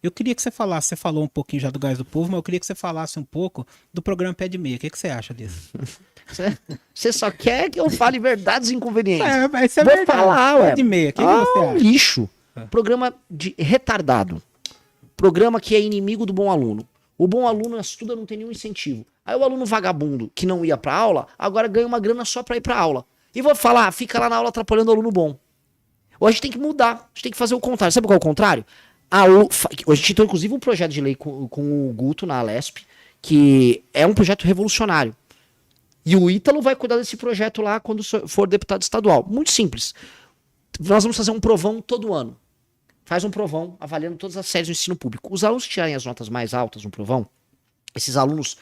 Eu queria que você falou um pouquinho já do Gás do Povo, mas eu queria que você falasse um pouco do programa Pé de Meia. O que você acha disso? Você só quer que eu fale verdades inconvenientes. Isso é Vou verdade. falar, Pé ué. de Meia, o que você Um acha? lixo. Programa de retardado. Programa que é inimigo do bom aluno. O bom aluno estuda, não tem nenhum incentivo. Aí o aluno vagabundo que não ia pra aula, agora ganha uma grana só pra ir pra aula. E vou falar, fica lá na aula atrapalhando o aluno bom. Ou a gente tem que mudar, a gente tem que fazer o contrário. Sabe qual é o contrário? A gente tem inclusive um projeto de lei com o Guto na Alesp, que é um projeto revolucionário. E o Ítalo vai cuidar desse projeto lá quando for deputado estadual. Muito simples. Nós vamos fazer um provão todo ano. Faz um provão avaliando todas as séries do ensino público. Os alunos que tirarem as notas mais altas no provão, esses alunos,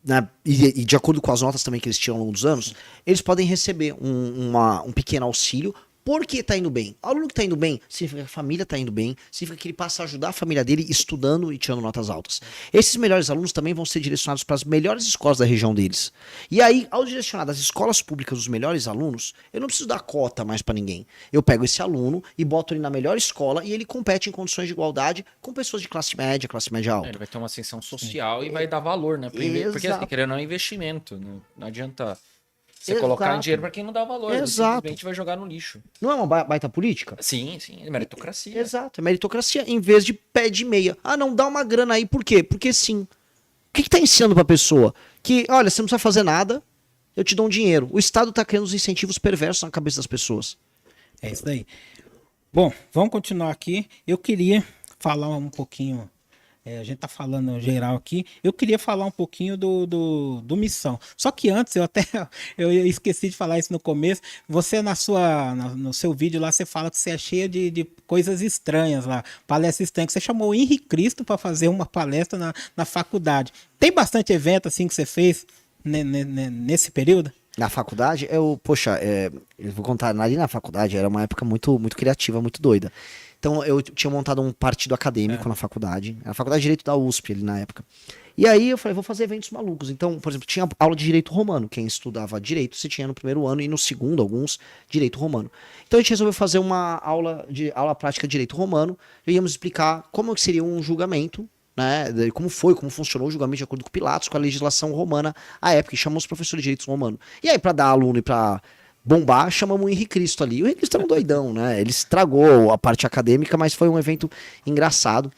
né, e de acordo com as notas também que eles tiram ao longo dos anos, eles podem receber um pequeno auxílio. Porque tá indo bem. O aluno que tá indo bem, significa que a família tá indo bem, significa que ele passa a ajudar a família dele estudando e tirando notas altas. Esses melhores alunos também vão ser direcionados para as melhores escolas da região deles. E aí, ao direcionar das escolas públicas os melhores alunos, eu não preciso dar cota mais para ninguém. Eu pego esse aluno e boto ele na melhor escola e ele compete em condições de igualdade com pessoas de classe média alta. Ele vai ter uma ascensão social e vai dar valor, né? Porque assim, querendo ou não, é um investimento. Não adianta você colocar em dinheiro para quem não dá valor. Exato. Simplesmente vai jogar no lixo. Não é uma baita política? Sim, é meritocracia. Exato, é meritocracia, em vez de pé de meia. Ah, não, dá uma grana aí, por quê? Porque sim. O que tá ensinando pra pessoa? Que, olha, você não precisa fazer nada, eu te dou um dinheiro. O Estado tá criando os incentivos perversos na cabeça das pessoas. É isso daí. Bom, vamos continuar aqui. Eu queria falar um pouquinho... a gente tá falando geral aqui. Eu queria falar um pouquinho do Missão. Só que antes, eu esqueci de falar isso no começo. Você no seu vídeo lá, você fala que você é cheia de coisas estranhas lá. Palestra estranha. Que você chamou o Henri Cristo para fazer uma palestra na faculdade. Tem bastante evento assim que você fez nesse período? Na faculdade, eu vou contar, ali na faculdade era uma época muito, muito criativa, muito doida. Então eu tinha montado um partido acadêmico na faculdade, a faculdade de Direito da USP ali na época. E aí eu falei, vou fazer eventos malucos. Então, por exemplo, tinha aula de Direito Romano. Quem estudava Direito, você tinha no primeiro ano e no segundo, alguns, Direito Romano. Então a gente resolveu fazer uma aula prática de Direito Romano. E íamos explicar como seria um julgamento, né, como funcionou o julgamento de acordo com Pilatos, com a legislação romana à época. E chamamos os professores de Direito Romano. E aí, para dar aluno e para bombar, chamamos o Henri Cristo ali. O Henri Cristo era um doidão, né? Ele estragou a parte acadêmica, mas foi um evento engraçado.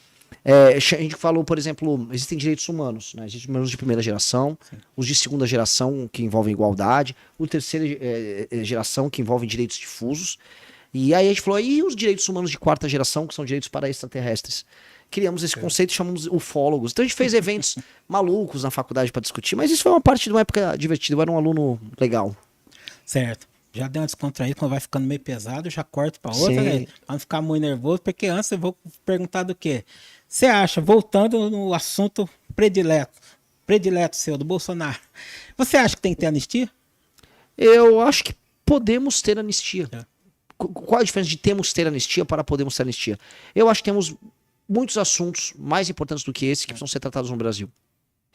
A gente falou, por exemplo, existem direitos humanos, né? Existem humanos de primeira geração, sim, os de segunda geração, que envolvem igualdade, o terceira geração, que envolvem direitos difusos. E aí a gente falou, e os direitos humanos de quarta geração, que são direitos para extraterrestres? Criamos esse conceito e chamamos ufólogos. Então a gente fez eventos malucos na faculdade para discutir, mas isso foi uma parte de uma época divertida, eu era um aluno legal. Certo. Já deu uma descontraída, quando vai ficando meio pesado, eu já corto para outra, né? Pra não ficar muito nervoso, porque antes eu vou perguntar do quê? Você acha, voltando no assunto predileto seu, do Bolsonaro, você acha que tem que ter anistia? Eu acho que podemos ter anistia. Qual a diferença de temos ter anistia para podemos ter anistia? Eu acho que temos muitos assuntos mais importantes do que esse que precisam ser tratados no Brasil.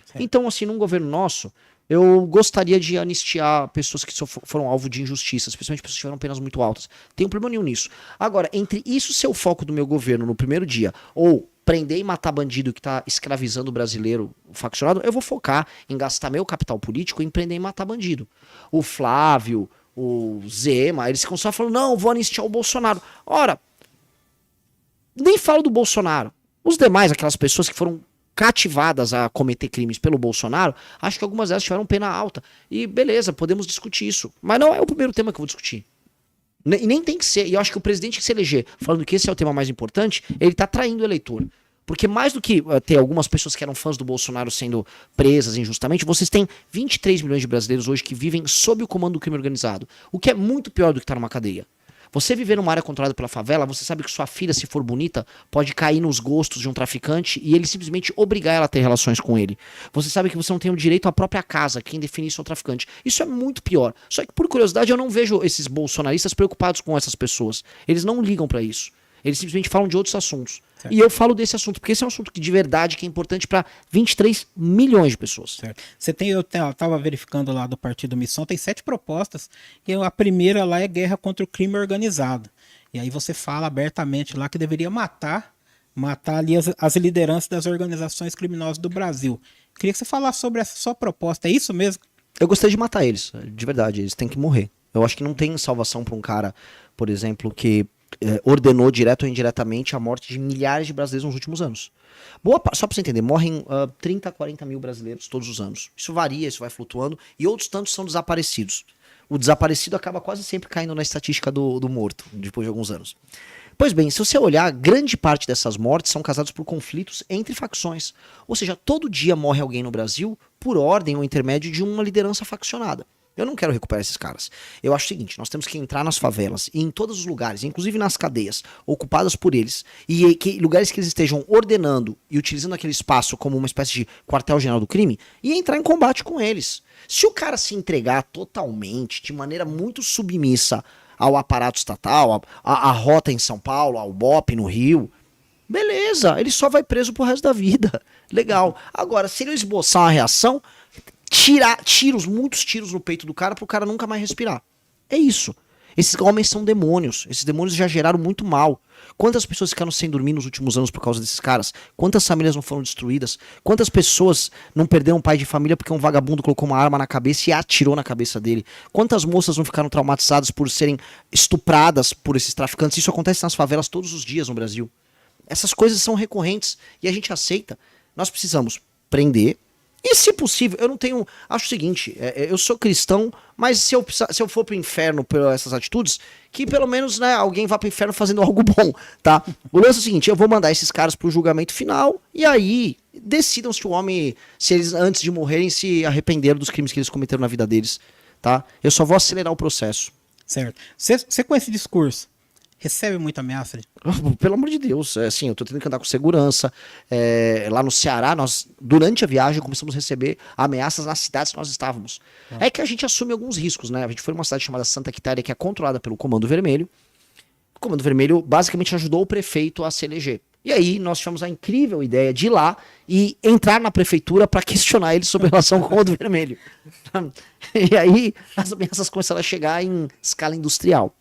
Certo. Então, assim, num governo nosso, eu gostaria de anistiar pessoas que foram alvo de injustiças, especialmente pessoas que tiveram penas muito altas. Tem um problema nenhum nisso. Agora, entre isso ser o foco do meu governo no primeiro dia, ou prender e matar bandido que tá escravizando o brasileiro faccionado, eu vou focar em gastar meu capital político em prender e matar bandido. O Flávio, o Zema, eles ficam só falando, não, vou anistiar o Bolsonaro. Ora, nem falo do Bolsonaro. Os demais, aquelas pessoas que foram cativadas a cometer crimes pelo Bolsonaro, acho que algumas delas tiveram pena alta. E beleza, podemos discutir isso. Mas não é o primeiro tema que eu vou discutir. E nem tem que ser. E eu acho que o presidente que se eleger falando que esse é o tema mais importante, ele tá traindo o eleitor. Porque mais do que ter algumas pessoas que eram fãs do Bolsonaro sendo presas injustamente, vocês têm 23 milhões de brasileiros hoje que vivem sob o comando do crime organizado. O que é muito pior do que estar numa cadeia. Você viver numa área controlada pela favela, você sabe que sua filha, se for bonita, pode cair nos gostos de um traficante e ele simplesmente obrigar ela a ter relações com ele. Você sabe que você não tem o direito à própria casa, quem define isso é o traficante. Isso é muito pior. Só que, por curiosidade, eu não vejo esses bolsonaristas preocupados com essas pessoas. Eles não ligam pra isso. Eles simplesmente falam de outros assuntos. Certo. E eu falo desse assunto, porque esse é um assunto que de verdade que é importante para 23 milhões de pessoas. Certo. Eu estava verificando lá do Partido Missão, tem 7 propostas, e a primeira lá é guerra contra o crime organizado. E aí você fala abertamente lá que deveria matar matar ali as lideranças das organizações criminosas do Brasil. Queria que você falasse sobre essa sua proposta. É isso mesmo? Eu gostaria de matar eles, de verdade, eles têm que morrer. Eu acho que não tem salvação para um cara, por exemplo, que ordenou direto ou indiretamente a morte de milhares de brasileiros nos últimos anos. Só para você entender, morrem 30, 40 mil brasileiros todos os anos. Isso varia, isso vai flutuando, e outros tantos são desaparecidos. O desaparecido acaba quase sempre caindo na estatística do morto, depois de alguns anos. Pois bem, se você olhar, grande parte dessas mortes são causadas por conflitos entre facções. Ou seja, todo dia morre alguém no Brasil por ordem ou intermédio de uma liderança faccionada. Eu não quero recuperar esses caras. Eu acho o seguinte, nós temos que entrar nas favelas e em todos os lugares, inclusive nas cadeias, ocupadas por eles, e lugares que eles estejam ordenando e utilizando aquele espaço como uma espécie de quartel-general do crime, e entrar em combate com eles. Se o cara se entregar totalmente, de maneira muito submissa ao aparato estatal, a rota em São Paulo, ao BOPE no Rio, beleza, ele só vai preso pro resto da vida. Legal. Agora, se ele esboçar uma reação, muitos tiros no peito do cara pro cara nunca mais respirar. É isso. Esses homens são demônios. Esses demônios já geraram muito mal. Quantas pessoas ficaram sem dormir nos últimos anos por causa desses caras? Quantas famílias não foram destruídas? Quantas pessoas não perderam um pai de família porque um vagabundo colocou uma arma na cabeça e atirou na cabeça dele? Quantas moças não ficaram traumatizadas por serem estupradas por esses traficantes? Isso acontece nas favelas todos os dias no Brasil. Essas coisas são recorrentes e a gente aceita. Nós precisamos prender. E se possível, eu não tenho... Acho o seguinte, eu sou cristão, mas se eu for pro inferno por essas atitudes, que pelo menos, né, alguém vá pro inferno fazendo algo bom, tá? O lance é o seguinte, eu vou mandar esses caras pro julgamento final, e aí decidam se eles antes de morrerem se arrependeram dos crimes que eles cometeram na vida deles, tá? Eu só vou acelerar o processo. Certo. Você com esse discurso, recebe muita ameaça? Pelo amor de Deus, assim, eu tô tendo que andar com segurança. Lá no Ceará, nós, durante a viagem, começamos a receber ameaças nas cidades que nós estávamos. É que a gente assume alguns riscos, né? A gente foi numa cidade chamada Santa Quitéria, que é controlada pelo Comando Vermelho. O Comando Vermelho basicamente ajudou o prefeito a se eleger. E aí nós tivemos a incrível ideia de ir lá e entrar na prefeitura para questionar ele sobre a relação com o Comando Vermelho. E aí as ameaças começaram a chegar em escala industrial.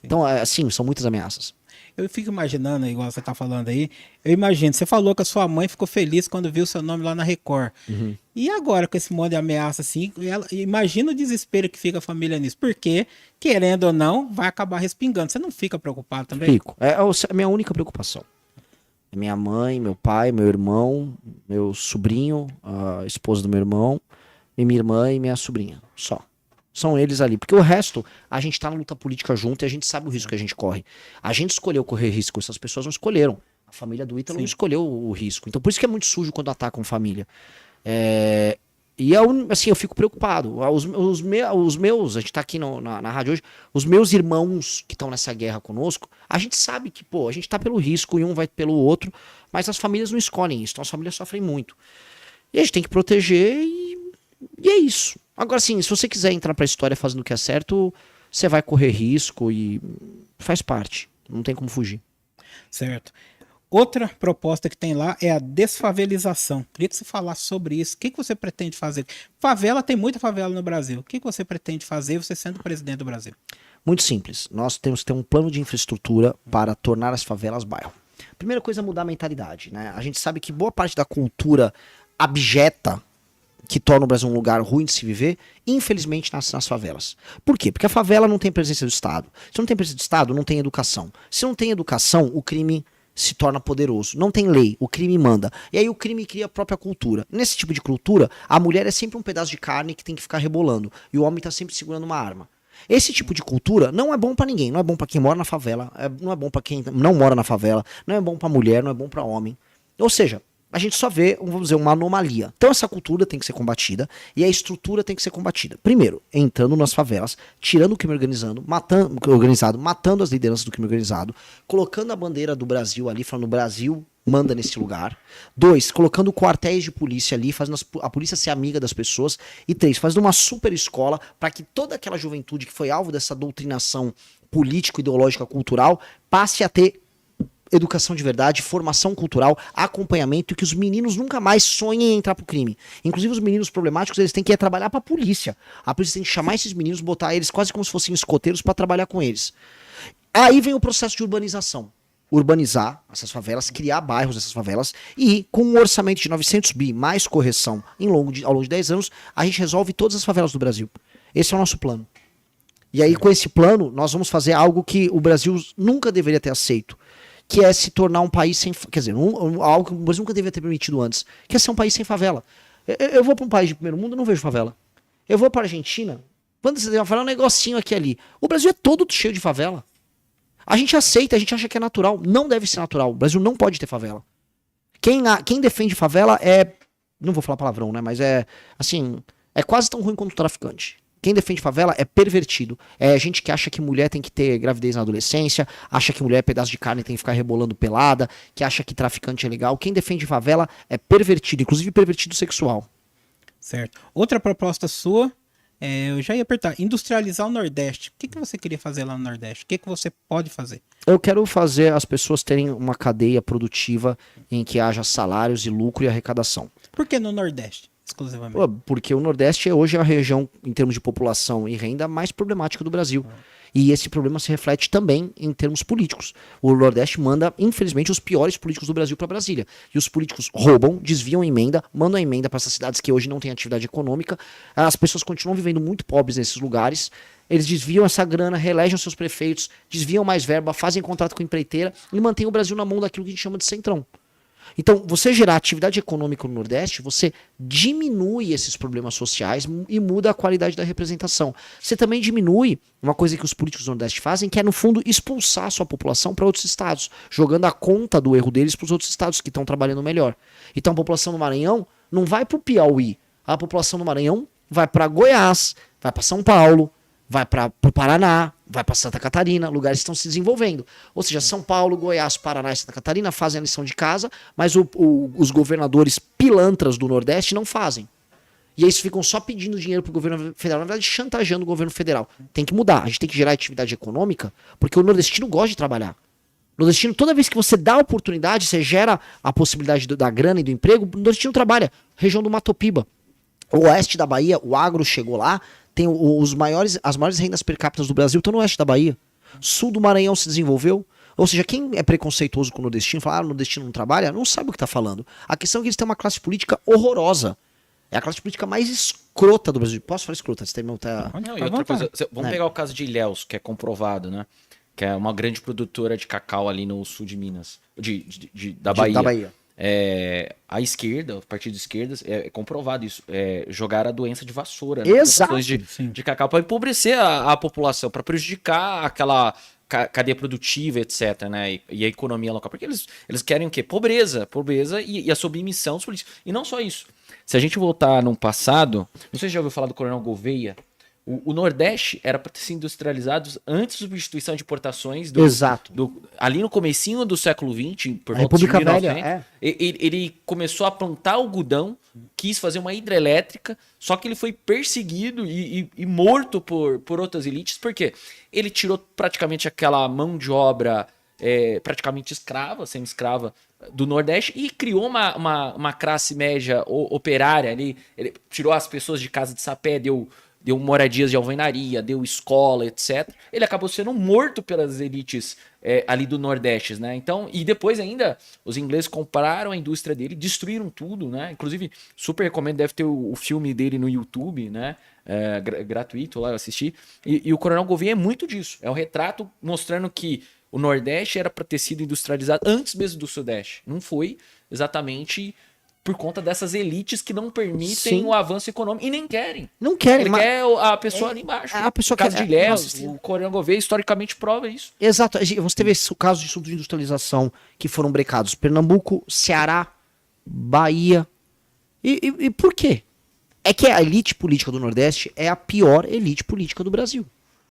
Então, assim, são muitas ameaças. Eu fico imaginando, igual você tá falando aí, eu imagino, você falou que a sua mãe ficou feliz quando viu seu nome lá na Record. Uhum. E agora, com esse monte de ameaça assim, imagina o desespero que fica a família nisso. Porque, querendo ou não, vai acabar respingando. Você não fica preocupado também? Fico. É a minha única preocupação. Minha mãe, meu pai, meu irmão, meu sobrinho, a esposa do meu irmão, e minha irmã e minha sobrinha. Só. São eles ali. Porque o resto, a gente tá na luta política junto e a gente sabe o risco que a gente corre. A gente escolheu correr risco, essas pessoas não escolheram. A família do Ítalo não escolheu o risco. Então por isso que é muito sujo quando atacam família. E assim, eu fico preocupado. Os meus, a gente tá aqui na rádio hoje, os meus irmãos que estão nessa guerra conosco, a gente sabe que, a gente tá pelo risco e um vai pelo outro, mas as famílias não escolhem isso. Então as famílias sofrem muito. E a gente tem que proteger e é isso. Agora, sim, se você quiser entrar pra história fazendo o que é certo, você vai correr risco e faz parte. Não tem como fugir. Certo. Outra proposta que tem lá é a desfavelização. Queria que você falasse sobre isso. O que você pretende fazer? Favela, tem muita favela no Brasil. O que você pretende fazer você sendo presidente do Brasil? Muito simples. Nós temos que ter um plano de infraestrutura para tornar as favelas bairro. Primeira coisa é mudar a mentalidade, né? A gente sabe que boa parte da cultura abjeta que torna o Brasil um lugar ruim de se viver, infelizmente nasce nas favelas. Por quê? Porque a favela não tem presença do Estado. Se não tem presença do Estado, não tem educação. Se não tem educação, o crime se torna poderoso. Não tem lei, o crime manda. E aí o crime cria a própria cultura. Nesse tipo de cultura, a mulher é sempre um pedaço de carne que tem que ficar rebolando. E o homem tá sempre segurando uma arma. Esse tipo de cultura não é bom pra ninguém. Não é bom pra quem mora na favela, não é bom pra quem não mora na favela, não é bom pra mulher, não é bom pra homem. Ou seja, a gente só vê, vamos dizer, uma anomalia. Então essa cultura tem que ser combatida e a estrutura tem que ser combatida. Primeiro, entrando nas favelas, tirando o crime organizado, matando as lideranças do crime organizado, colocando a bandeira do Brasil ali, falando o Brasil manda nesse lugar. 2, colocando quartéis de polícia ali, fazendo a polícia ser amiga das pessoas. E 3, fazendo uma super escola para que toda aquela juventude que foi alvo dessa doutrinação político-ideológica cultural passe a ter educação de verdade, formação cultural, acompanhamento e que os meninos nunca mais sonhem em entrar pro crime. Inclusive os meninos problemáticos, eles têm que ir trabalhar pra polícia. A polícia tem que chamar esses meninos, botar eles quase como se fossem escoteiros pra trabalhar com eles. Aí vem o processo de urbanização. urbanizar essas favelas, criar bairros nessas favelas e com um orçamento de 900 bi mais correção ao longo de 10 anos, a gente resolve todas as favelas do Brasil. Esse é o nosso plano. E aí com esse plano nós vamos fazer algo que o Brasil nunca deveria ter aceito, que é se tornar um país sem, quer dizer, algo que o Brasil nunca deveria ter permitido antes, que é ser um país sem favela. Eu vou para um país de primeiro mundo, eu não vejo favela. Eu vou para a Argentina, quando você tem uma favela, um negocinho aqui ali. O Brasil é todo cheio de favela. A gente aceita, a gente acha que é natural. Não deve ser natural. O Brasil não pode ter favela. Quem defende favela é... Não vou falar palavrão, né? Mas é, assim, é quase tão ruim quanto o traficante. Quem defende favela é pervertido. É gente que acha que mulher tem que ter gravidez na adolescência, acha que mulher é pedaço de carne e tem que ficar rebolando pelada, que acha que traficante é legal. Quem defende favela é pervertido, inclusive pervertido sexual. Certo. Outra proposta sua, eu já ia perguntar, industrializar o Nordeste. O que você queria fazer lá no Nordeste? O que você pode fazer? Eu quero fazer as pessoas terem uma cadeia produtiva em que haja salários e lucro e arrecadação. Por que no Nordeste, exclusivamente? Porque o Nordeste hoje é a região, em termos de população e renda, mais problemática do Brasil. E esse problema se reflete também em termos políticos. O Nordeste manda, infelizmente, os piores políticos do Brasil para Brasília. E os políticos roubam, desviam a emenda, mandam a emenda para essas cidades que hoje não têm atividade econômica. As pessoas continuam vivendo muito pobres nesses lugares. Eles desviam essa grana, reelegem os seus prefeitos, desviam mais verba, fazem contrato com a empreiteira e mantêm o Brasil na mão daquilo que a gente chama de centrão. Então, você gerar atividade econômica no Nordeste, você diminui esses problemas sociais e muda a qualidade da representação. Você também diminui uma coisa que os políticos do Nordeste fazem, que é, no fundo, expulsar a sua população para outros estados, jogando a conta do erro deles para os outros estados que estão trabalhando melhor. Então, a população do Maranhão não vai para o Piauí. A população do Maranhão vai para Goiás, vai para São Paulo, vai para o Paraná, vai para Santa Catarina, lugares que estão se desenvolvendo. Ou seja, São Paulo, Goiás, Paraná e Santa Catarina fazem a lição de casa, mas os governadores pilantras do Nordeste não fazem. E eles ficam só pedindo dinheiro pro governo federal, na verdade chantageando o governo federal. Tem que mudar, a gente tem que gerar atividade econômica, porque o nordestino gosta de trabalhar. O nordestino, toda vez que você dá a oportunidade, você gera a possibilidade da grana e do emprego, o nordestino trabalha. Região do Mato Piba. O oeste da Bahia, o agro chegou lá, tem as maiores rendas per capita do Brasil estão no oeste da Bahia. Sul do Maranhão se desenvolveu. Ou seja, quem é preconceituoso com o nordestino, fala, o nordestino não trabalha, não sabe o que está falando. A questão é que eles têm uma classe política horrorosa. É a classe política mais escrota do Brasil. Posso falar escrota? Você tem Não, e outra coisa, vamos pegar o caso de Ilhéus, que é comprovado, né? Que é uma grande produtora de cacau ali no sul de Minas, da Bahia. Da Bahia. A esquerda, o partido de esquerda, é comprovado isso, jogar a doença de vassoura, né? Exato. De cacau para empobrecer a população, para prejudicar aquela cadeia produtiva, etc, né? E a economia local, porque eles querem o quê? Pobreza e a submissão dos políticos. E não só isso. Se a gente voltar no passado, não sei se já ouviu falar do Coronel Gouveia. O Nordeste era para ter sido industrializado antes da substituição de importações. Exato. Ali no comecinho do século XX, por a volta de República 1900, Velha, ele começou a plantar algodão, quis fazer uma hidrelétrica, só que ele foi perseguido e morto por outras elites, porque ele tirou praticamente aquela mão de obra praticamente escrava, semi-escrava, do Nordeste e criou uma classe média operária ali. Ele tirou as pessoas de casa de sapé, deu moradias de alvenaria, deu escola, etc. Ele acabou sendo morto pelas elites ali do Nordeste, né? Então, e depois ainda, os ingleses compraram a indústria dele, destruíram tudo, né? Inclusive, super recomendo, deve ter o filme dele no YouTube, né? Gratuito lá, eu assisti. E o Coronel Gouveia é muito disso. É um retrato mostrando que o Nordeste era para ter sido industrializado antes mesmo do Sudeste. Não foi exatamente por conta dessas elites que não permitem o avanço econômico e nem querem. Não querem. Ele quer a pessoa ali embaixo. A pessoa o caso quer, de Ilhéus, o Coronel Gouveia historicamente prova isso. Exato. Você teve o caso de subindustrialização que foram brecados. Pernambuco, Ceará, Bahia. E por quê? É que a elite política do Nordeste é a pior elite política do Brasil.